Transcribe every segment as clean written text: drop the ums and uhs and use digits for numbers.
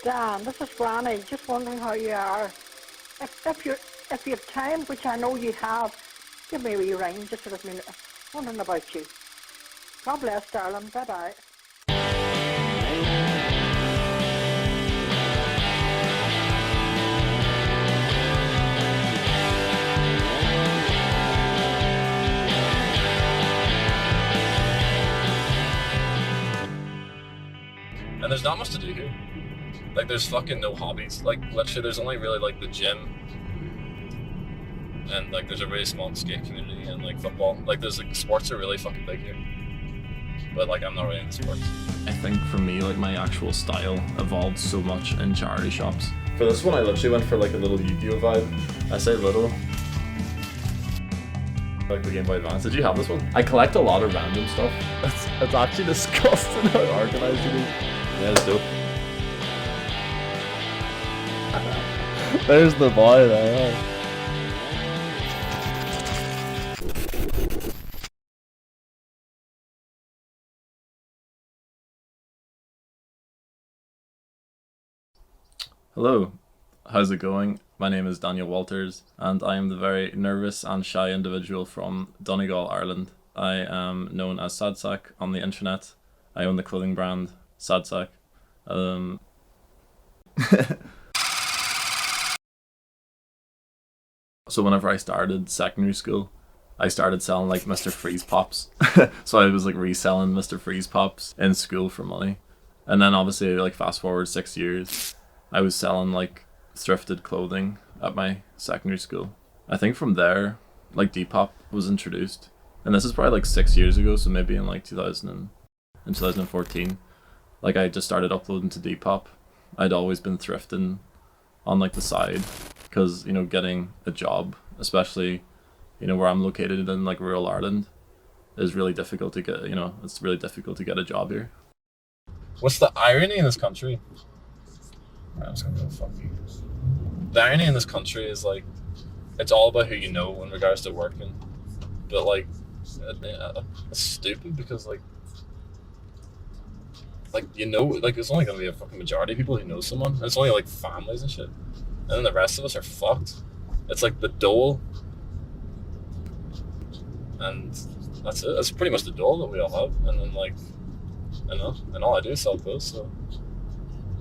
Dan, this is Granny. Just wondering how you are. If you have time, which I know you have, give me a wee ring. Just sort of wondering about you. God bless, darling. Bye bye. And there's not much to do here. Like, there's fucking no hobbies. Like, literally, there's only really, like, the gym. And, like, there's a really small skate community and, like, football. Like, there's, like, sports are really fucking big here. But, like, I'm not really into sports. I think for me, like, my actual style evolved so much in charity shops. For this one, I literally went for, like, a little Yu-Gi-Oh vibe. I say little. Like the Game Boy Advance. Did you have this one? I collect a lot of random stuff. It's actually disgusting how organized it is. Yeah, it's dope. There's the boy there. Hello, how's it going? My name is Daniel Walters, and I am the very nervous and shy individual from Donegal, Ireland. I am known as SAD SAC on the internet. I own the clothing brand SAD SAC. So whenever I started secondary school, I started selling like Mr. Freeze Pops. So I was like reselling Mr. Freeze Pops in school for money. And then obviously like fast forward 6 years, I was selling like thrifted clothing at my secondary school. I think from there, like Depop was introduced. And this is probably like 6 years ago, so maybe in like 2014. Like I just started uploading to Depop. I'd always been thrifting on like the side because, you know, getting a job, especially, you know, where I'm located in like rural Ireland, is really difficult to get, you know, it's really difficult to get a job here. What's the irony in this country? I'm just gonna go fuck you. The irony in this country is like, it's all about who you know in regards to working. But like, it's stupid because like you know, like it's only gonna be a fucking majority of people who know someone. And it's only like families and shit. And then the rest of us are fucked. It's like the dole. And that's it. That's pretty much the dole that we all have. And then like, I don't know. And all I do is sell clothes, so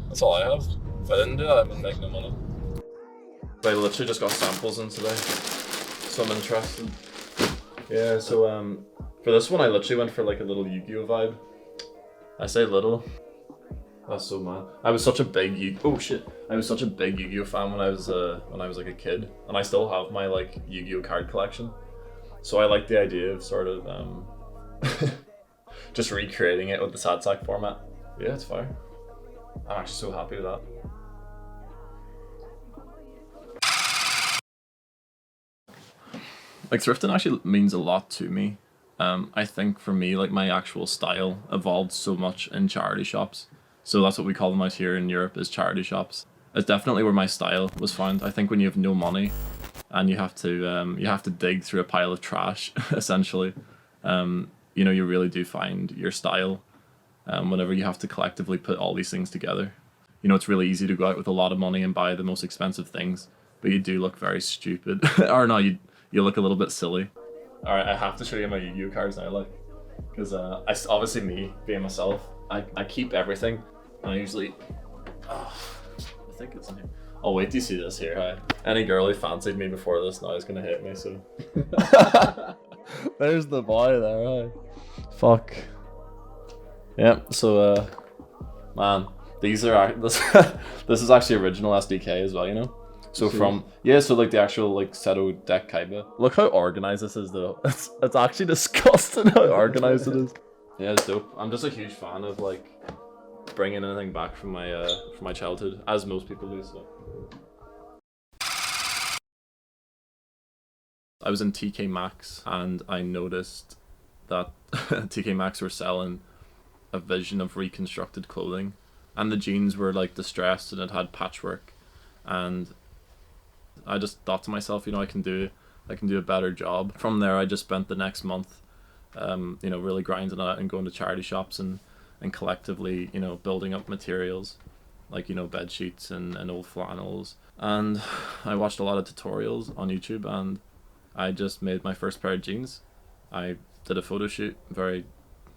that's all I have. If I didn't do that, I wouldn't make no money. I literally just got samples in today, so I'm interested. Yeah, so for this one I literally went for like a little Yu-Gi-Oh vibe. I say little. That's so mad. I was such a big Yu-Gi-Oh fan when I was like a kid, and I still have my like Yu-Gi-Oh card collection. So I like the idea of sort of just recreating it with the SAD SAC format. Yeah, it's fire. I'm actually so happy with that. Like thrifting actually means a lot to me. I think for me, like my actual style evolved so much in charity shops. So that's what we call them out here in Europe, is charity shops. It's definitely where my style was found. I think when you have no money and you have to dig through a pile of trash, essentially, you know, you really do find your style whenever you have to collectively put all these things together. You know, it's really easy to go out with a lot of money and buy the most expensive things, but you do look very stupid. Or no, you look a little bit silly. Alright, I have to show you my Yu-Gi-Oh cards now, like, because obviously me, being myself, I keep everything, and I usually, I think it's in here. Oh wait, do you see this here? Hi. Any girl who fancied me before this now is gonna hate me, so. There's the boy there, right? Fuck. Yeah, so, man, these are, this is actually original SDK as well, you know? So from, yeah, so like the actual like Seto deck Kaiba. Look how organized this is though. It's actually disgusting how organized it is. Yeah, it's dope. I'm just a huge fan of like bringing anything back from my childhood, as most people do, so. I was in TK Maxx and I noticed that TK Maxx were selling a vision of reconstructed clothing, and the jeans were like distressed and it had patchwork, and I just thought to myself, you know, I can do a better job. From there, I just spent the next month, you know, really grinding out and going to charity shops and collectively, you know, building up materials. like, you know, bed sheets and old flannels. And I watched a lot of tutorials on YouTube, and I just made my first pair of jeans. I did a photo shoot,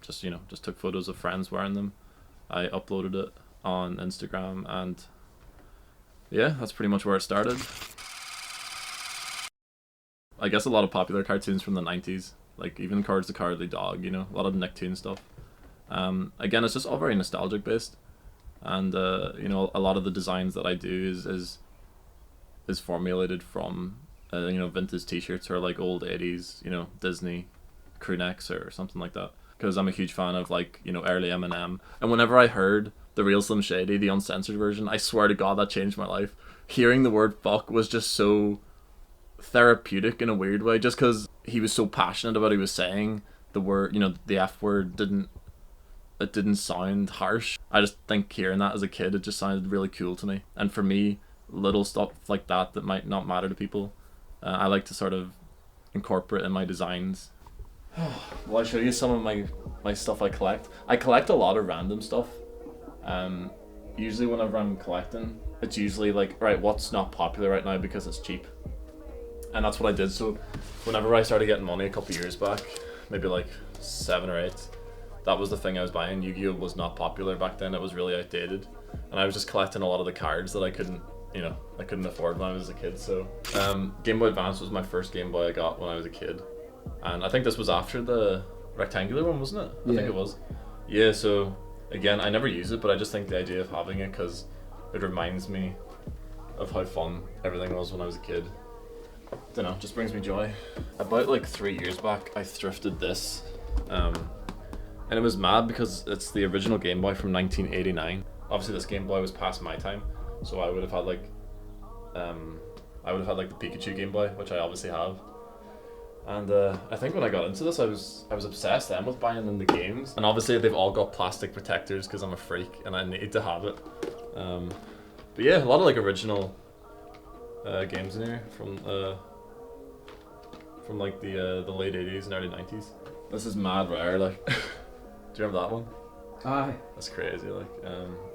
just took photos of friends wearing them. I uploaded it on Instagram, and yeah, that's pretty much where it started. I guess a lot of popular cartoons from the 90s, like even Courage the Cowardly Dog, you know, a lot of Nicktoon stuff. Again, it's just all very nostalgic based, and you know, a lot of the designs that I do is formulated from you know, vintage t-shirts or like old 80s, you know, Disney crew necks or something like that, because I'm a huge fan of, like, you know, early Eminem. And whenever I heard the real Slim Shady, the uncensored version, I swear to God that changed my life. Hearing the word fuck was just so therapeutic in a weird way, just because he was so passionate about what he was saying. The word, you know, the F word didn't sound harsh. I just think hearing that as a kid, it just sounded really cool to me. And for me, little stuff like that might not matter to people, I like to sort of incorporate in my designs. Well, I'll show you some of my stuff I collect. I collect a lot of random stuff. Usually whenever I'm collecting, it's usually like, right, what's not popular right now because it's cheap. And that's what I did. So whenever I started getting money a couple years back, maybe like 7 or 8, that was the thing I was buying. Yu-Gi-Oh was not popular back then. It was really outdated. And I was just collecting a lot of the cards that I couldn't afford when I was a kid. So Game Boy Advance was my first Game Boy I got when I was a kid. And I think this was after the rectangular one, wasn't it? I think it was. Yeah, so again, I never use it, but I just think the idea of having it, because it reminds me of how fun everything was when I was a kid. Don't know, just brings me joy. About like 3 years back, I thrifted this. And it was mad because it's the original Game Boy from 1989. Obviously this Game Boy was past my time, so I would have had like the Pikachu Game Boy, which I obviously have. And I think when I got into this, I was obsessed then with buying in the games. And obviously they've all got plastic protectors because I'm a freak and I need to have it. But yeah, a lot of like original games in here from like the late 80s and early 90s. This is mad rare, like. Do you remember that one? Aye. That's crazy, like.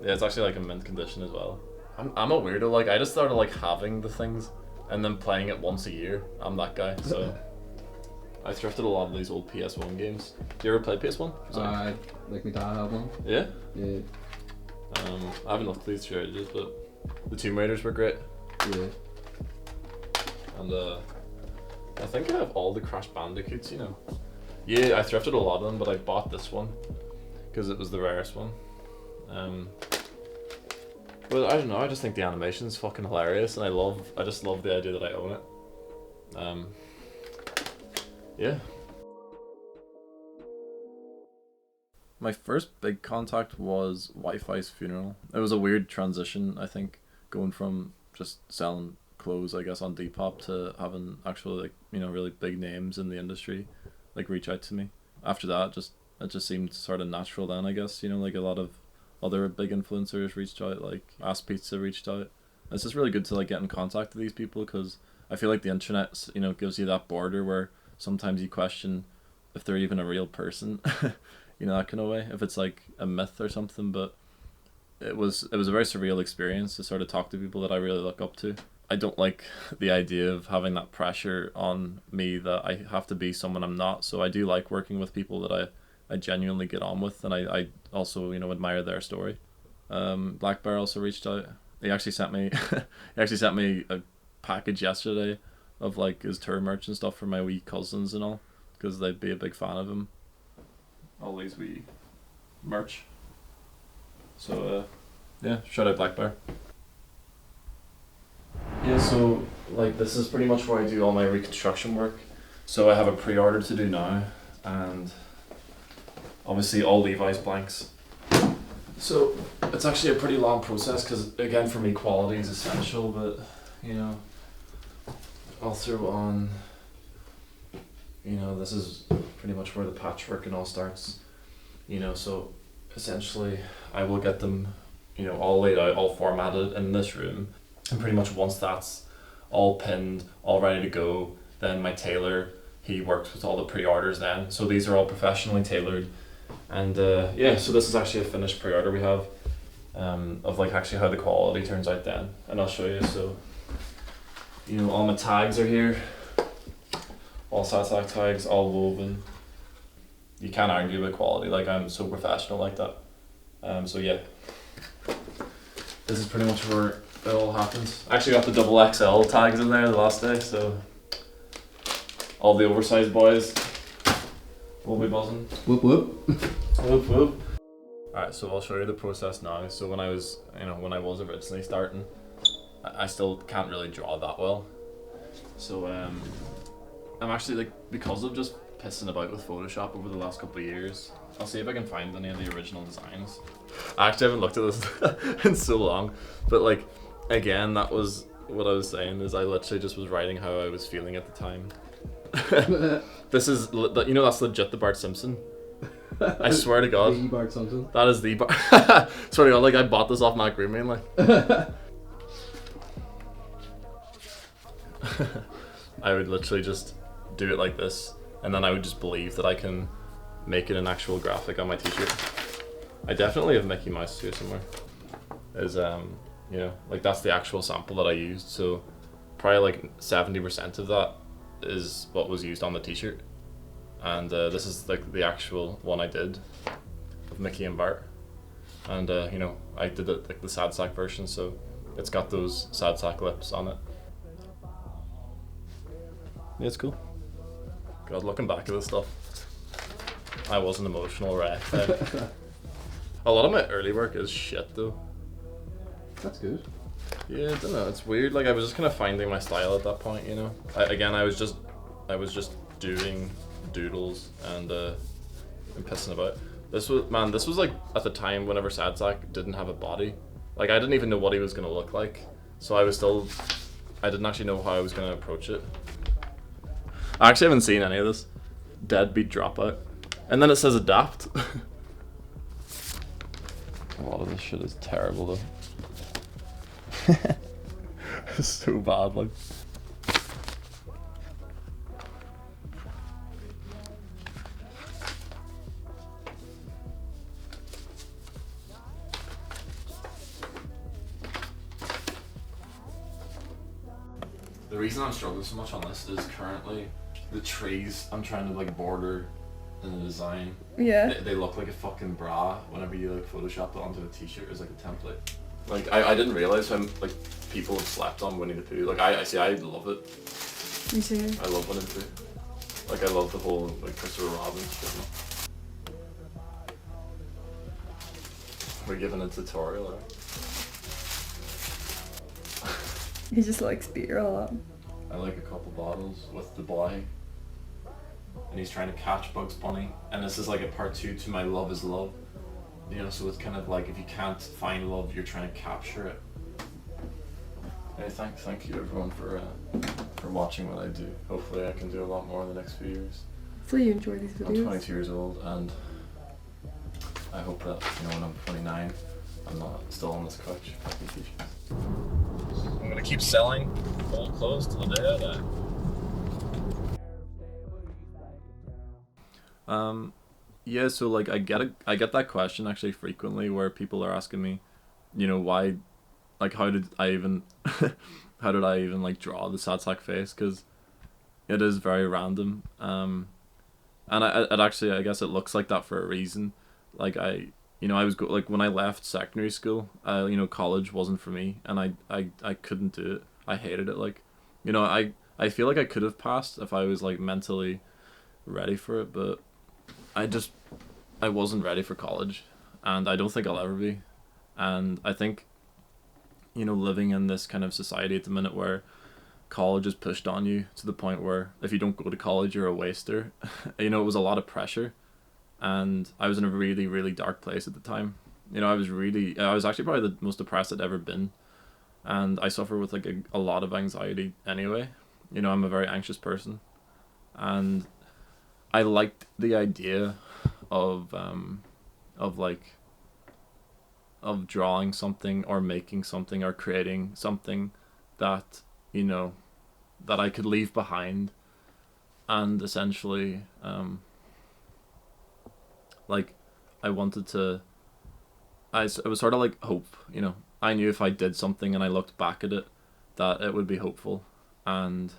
Yeah, it's actually like in mint condition as well. I'm a weirdo, like I just started like having the things and then playing it once a year. I'm that guy, so. I thrifted a lot of these old PS1 games. Do you ever play PS1? Like my dad had one. Yeah? Yeah. I haven't looked at these for ages, but the Tomb Raiders were great. Yeah. And I think I have all the Crash Bandicoots, you know. Yeah, I thrifted a lot of them, but I bought this one because it was the rarest one. But I don't know, I just think the animation's fucking hilarious, and I just love the idea that I own it. Yeah. My first big contact was Wi-Fi's funeral. It was a weird transition, I think, going from just selling clothes, I guess, on Depop to having actual, like, you know, really big names in the industry like reach out to me. After that, it just seemed sort of natural then, I guess, you know, like a lot of other big influencers reached out, like Ask Pizza reached out. It's just really good to like get in contact with these people, because I feel like the internet, you know, gives you that border where sometimes you question if they're even a real person, you know, that kind of way, if it's like a myth or something. But it was a very surreal experience to sort of talk to people that I really look up to. I don't like the idea of having that pressure on me that I have to be someone I'm not, so I do like working with people that I genuinely get on with, and I also, you know, admire their story. Black Bear also reached out. He actually sent me a package yesterday of like his tour merch and stuff for my wee cousins and all, because they'd be a big fan of him. All these wee merch. So yeah, shout out Black Bear. Yeah, so like this is pretty much where I do all my reconstruction work. So I have a pre-order to do now, and obviously all Levi's blanks. So it's actually a pretty long process, because again, for me, quality is essential, but you know, I'll throw on, you know, this is pretty much where the patchwork and all starts, you know, so essentially I will get them, you know, all laid out, all formatted in this room, and pretty much once that's all pinned, all ready to go, then my tailor, he works with all the pre-orders then. So these are all professionally tailored, and yeah, so this is actually a finished pre-order we have. of like actually how the quality turns out then, and I'll show you. So, you know, all my tags are here, all SAD SAC tags, all woven. You can't argue about quality, like I'm so professional like that. So yeah, this is pretty much where it all happens. I actually got the double XL tags in there the last day, so all the oversized boys will be buzzing. Whoop whoop. Whoop whoop. Alright, so I'll show you the process now. So when I was originally starting, I still can't really draw that well. So I'm actually like, because of just pissing about with Photoshop over the last couple of years, I'll see if I can find any of the original designs. I actually haven't looked at this in so long, but like, again, that was what I was saying, is I literally just was writing how I was feeling at the time. This is, you know, that's legit the Bart Simpson. I swear to God. The Bart Simpson. That is the Bart. Swear to God, like I bought this off Mac Grooming, like. I would literally just do it like this, and then I would just believe that I can make it an actual graphic on my t-shirt. I definitely have Mickey Mouse here somewhere. Is you know, like that's the actual sample that I used, so probably like 70% of that is what was used on the t-shirt, and this is like the actual one I did of Mickey and Bart, and you know, I did it like the SAD SAC version, so it's got those SAD SAC lips on it. Yeah, it's cool. God, looking back at this stuff, I was an emotional wreck there. A lot of my early work is shit though. That's good. Yeah, I don't know, it's weird, like I was just kind of finding my style at that point, you know. I was just doing doodles and pissing about. This was like at the time whenever SAD SAC didn't have a body. Like I didn't even know what he was gonna look like, so I didn't actually know how I was gonna approach it. I actually haven't seen any of this. Deadbeat Dropout. And then it says adapt. A lot of this shit is terrible though. It's so bad, like. The reason I'm struggling so much on this is currently the trees I'm trying to like border in the design. Yeah. They look like a fucking bra whenever you like Photoshop it onto a t-shirt as like a template. Like I didn't realize how like people have slept on Winnie the Pooh. Like I love it. Me too. I love Winnie the Pooh. Like I love the whole like Christopher Robin shit. We're giving a tutorial. Right? He just likes beer a lot. I like a couple bottles with the boy, and he's trying to catch Bugs Bunny, and this is like a part 2 to my love is love, you know, so it's kind of like if you can't find love, you're trying to capture it. Hey, thank you everyone for watching what I do. Hopefully I can do a lot more in the next few years. Hopefully you enjoy these videos. I'm 22 years old, and I hope that, you know, when I'm 29, I'm not still on this couch. I'm gonna keep selling old clothes till the day I die. Yeah, so like I get that question actually frequently, where people are asking me, you know, why, like how did I even like draw the SAD SAC face, because it is very random, and it actually, I guess it looks like that for a reason. Like I was like when I left secondary school, you know, college wasn't for me, and I couldn't do it. I hated it. Like, you know, I feel like I could have passed if I was like mentally ready for it, but I wasn't ready for college, and I don't think I'll ever be. And I think, you know, living in this kind of society at the minute where college is pushed on you to the point where if you don't go to college, you're a waster. You know, it was a lot of pressure. And I was in a really, really dark place at the time. You know, I was actually probably the most depressed I'd ever been. And I suffer with like a lot of anxiety anyway. You know, I'm a very anxious person. And I liked the idea of drawing something or making something or creating something that, you know, that I could leave behind, and essentially like I wanted to it was sort of like hope, you know. I knew if I did something and I looked back at it, that it would be hopeful. And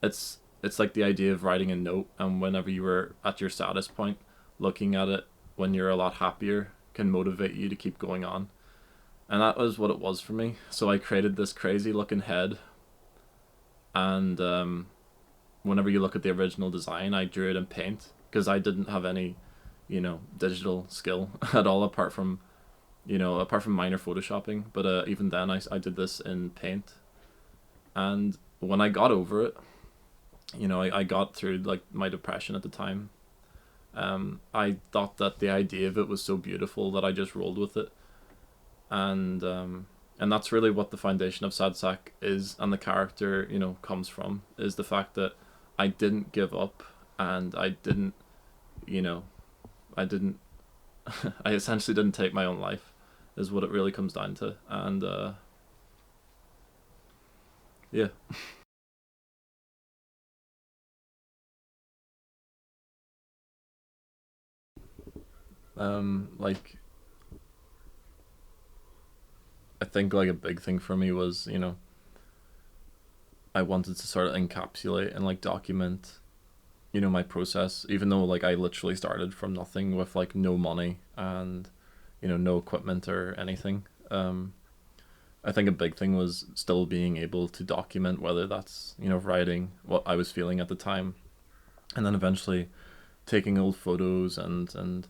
it's like the idea of writing a note, and whenever you were at your saddest point, looking at it when you're a lot happier can motivate you to keep going on. And that was what it was for me. So I created this crazy looking head, and whenever you look at the original design, I drew it in paint because I didn't have any, you know, digital skill at all apart from minor photoshopping. But even then I did this in paint. And when I got over it, you know, I got through like my depression at the time. I thought that the idea of it was so beautiful that I just rolled with it. And that's really what the foundation of SAD SAC is, and the character, you know, comes from, is the fact that I didn't give up, and I didn't, you know, I essentially didn't take my own life, is what it really comes down to. And yeah. Like, I think like a big thing for me was, you know, I wanted to sort of encapsulate and like document, you know, my process, even though like I literally started from nothing with like no money and, you know, no equipment or anything. I think a big thing was still being able to document, whether that's, you know, writing what I was feeling at the time, and then eventually taking old photos and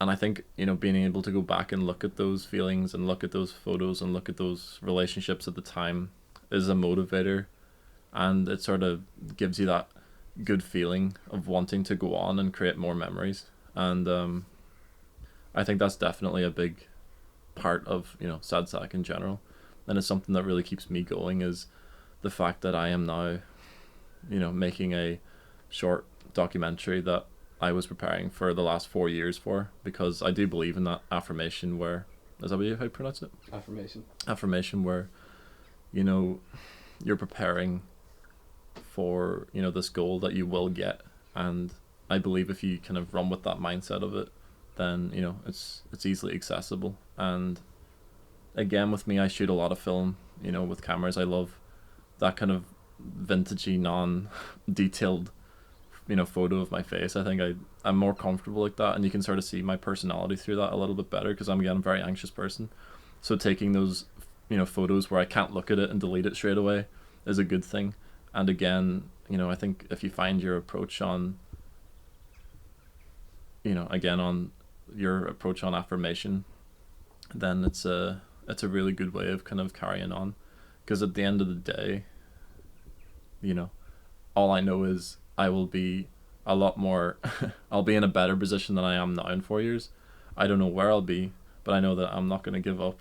I think, you know, being able to go back and look at those feelings and look at those photos and look at those relationships at the time is a motivator, and it sort of gives you that good feeling of wanting to go on and create more memories. And I think that's definitely a big part of, you know, SAD SAC in general, and it's something that really keeps me going, is the fact that I am now, you know, making a short documentary that I was preparing for the last 4 years for, because I do believe in that affirmation where, is that how you pronounce it? Affirmation where, you know, you're preparing for, you know, this goal that you will get. And I believe if you kind of run with that mindset of it, then, you know, it's easily accessible. And again, with me, I shoot a lot of film, you know, with cameras. I love that kind of vintagey, non-detailed, you know, photo of my face. I think I'm more comfortable like that, and you can sort of see my personality through that a little bit better, because I'm a very anxious person. So taking those, you know, photos where I can't look at it and delete it straight away is a good thing. And again, you know, I think if you find your approach on, you know, again, on your approach on affirmation, then it's a really good way of kind of carrying on. Because at the end of the day, you know, all I know is I will be a lot more I'll be in a better position than I am now in 4 years. I don't know where I'll be, but I know that I'm not going to give up.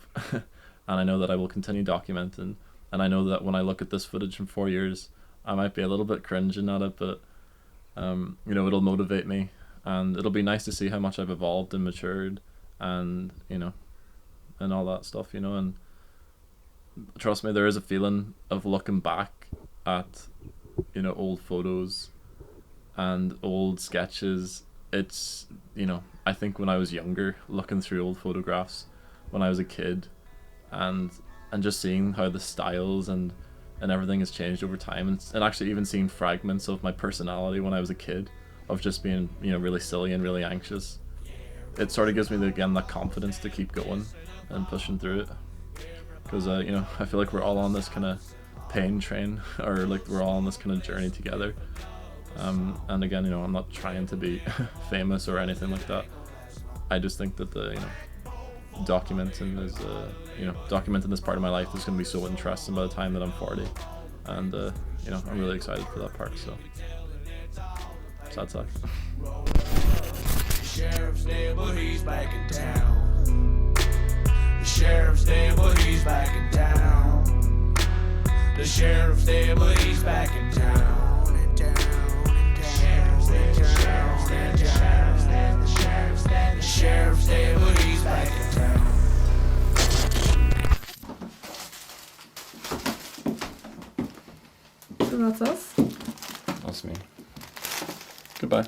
And I know that I will continue documenting, and I know that when I look at this footage in 4 years, I might be a little bit cringing at it, but you know, it'll motivate me, and it'll be nice to see how much I've evolved and matured, and, you know, and all that stuff, you know. And trust me, there is a feeling of looking back at, you know, old photos and old sketches. It's, you know, I think when I was younger, looking through old photographs when I was a kid, and just seeing how the styles and everything has changed over time, and actually even seeing fragments of my personality when I was a kid, of just being, you know, really silly and really anxious, it sort of gives me again that confidence to keep going and pushing through it. Because you know, I feel like we're all on this kind of pain train, or like we're all on this kind of journey together. And again, you know, I'm not trying to be famous or anything like that. I just think that the, you know, documenting this part of my life is going to be so interesting by the time that I'm 40, and you know, I'm really excited for that part. So SAD SAC. Sheriff's there, but he's back in town. The sheriff's there, but he's back in town. The sheriff's there, but he's back in town. The sheriff's there, but he's back in town. So that's us. That's me. Goodbye.